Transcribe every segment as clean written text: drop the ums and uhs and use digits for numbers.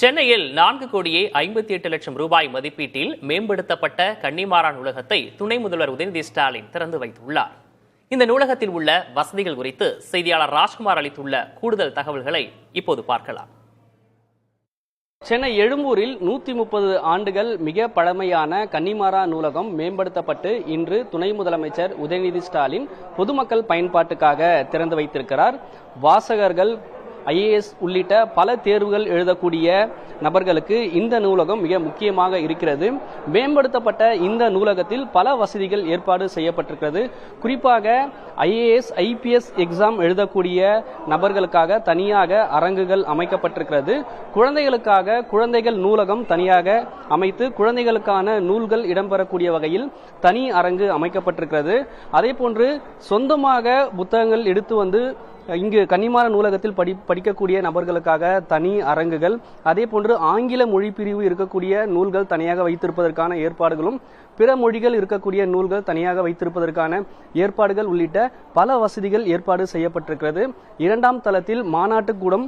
சென்னையில் 4,58,00,000 ரூபாய் மதிப்பீட்டில் மேம்படுத்தப்பட்ட கன்னிமாரா நூலகத்தை துணை முதல்வர் உதயநிதி ஸ்டாலின் திறந்து வைத்துள்ளார். இந்த நூலகத்தில் உள்ள வசதிகள் குறித்து செய்தியாளர் ராஜ்குமார் அளித்துள்ள கூடுதல் தகவல்களை இப்போது பார்க்கலாம். சென்னை எழும்பூரில் 130 ஆண்டுகள் மிக பழமையான கன்னிமாரா நூலகம் மேம்படுத்தப்பட்டு இன்று துணை முதலமைச்சர் உதயநிதி ஸ்டாலின் பொதுமக்கள் பயன்பாட்டுக்காக திறந்து வைத்திருக்கிறார். வாசகர்கள், IAS உள்ளிட்ட பல தேர்வுகள் எழுதக்கூடிய நபர்களுக்கு இந்த நூலகம் மிக முக்கியமாக இருக்கிறது. மேம்படுத்தப்பட்ட இந்த நூலகத்தில் பல வசதிகள் ஏற்பாடு செய்யப்பட்டிருக்கிறது. குறிப்பாக IAS, IPS எக்ஸாம் எழுதக்கூடிய நபர்களுக்காக தனியாக அரங்குகள் அமைக்கப்பட்டிருக்கிறது. குழந்தைகளுக்காக குழந்தைகள் நூலகம் தனியாக அமைத்து குழந்தைகளுக்கான நூல்கள் இடம்பெறக்கூடிய வகையில் தனி அரங்கு அமைக்கப்பட்டிருக்கிறது. அதே போன்று சொந்தமாக புத்தகங்கள் எடுத்து வந்து இங்கு கன்னிமாரா நூலகத்தில் படிக்கக்கூடிய நபர்களுக்காக தனி அரங்குகள், அதே போன்று ஆங்கில மொழி பிரிவு இருக்கக்கூடிய நூல்கள் தனியாக வைத்திருப்பதற்கான ஏற்பாடுகளும், பிற மொழிகள் இருக்கக்கூடிய நூல்கள் தனியாக வைத்திருப்பதற்கான ஏற்பாடுகள் உள்ளிட்ட பல வசதிகள் ஏற்பாடு செய்யப்பட்டிருக்கிறது. 2ஆம் தளத்தில் மாநாட்டுக்கூடம்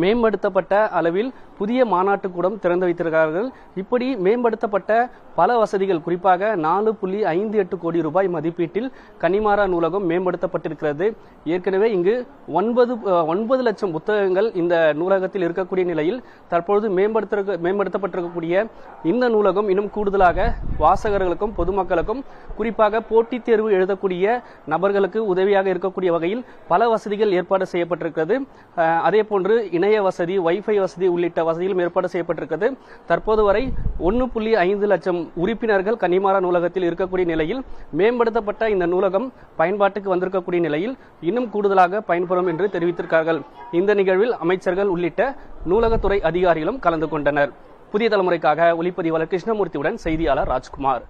மேம்படுத்தப்பட்ட அளவில் புதிய மாநாட்டுக்கூடம் திறந்து வைத்திருக்கிறார்கள். இப்படி மேம்படுத்தப்பட்ட பல வசதிகள், குறிப்பாக 4.58 கோடி ரூபாய் மதிப்பீட்டில் கன்னிமாரா நூலகம் மேம்படுத்தப்பட்டிருக்கிறது. ஏற்கனவே இங்கு 9 லட்சம் புத்தகங்கள் இந்த நூலகத்தில் இருக்கக்கூடிய நிலையில் தற்பொழுது மேம்படுத்தப்பட்டிருக்கக்கூடிய இந்த நூலகம் இன்னும் கூடுதலாக வாசகர்களுக்கும் பொதுமக்களுக்கும், குறிப்பாக போட்டித் தேர்வு எழுதக்கூடிய நபர்களுக்கு உதவியாக இருக்கக்கூடிய வகையில் பல வசதிகள் ஏற்பாடு செய்யப்பட்டிருக்கிறது. அதே போன்று இணைய வசதி, வைஃபை வசதி உள்ளிட்ட வசதிகளும் ஏற்பாடு செய்யப்பட்டிருக்கிறது. தற்போது வரை 1.5 லட்சம் உறுப்பினர்கள் கன்னிமாரா நூலகத்தில் இருக்கக்கூடிய நிலையில் மேம்படுத்தப்பட்ட இந்த நூலகம் பயன்பாட்டுக்கு வந்திருக்கக்கூடிய நிலையில் இன்னும் கூடுதலாக பயன்பெறும் என்று தெரிவித்திருக்கிறார்கள். இந்த நிகழ்வில் அமைச்சர்கள் உள்ளிட்ட நூலகத்துறை அதிகாரிகளும் கலந்து கொண்டனர். புதிய தலைமுறைக்காக ஒளிப்பதிவாளர் கிருஷ்ணமூர்த்தியுடன் செய்தியாளர் ராஜ்குமார்.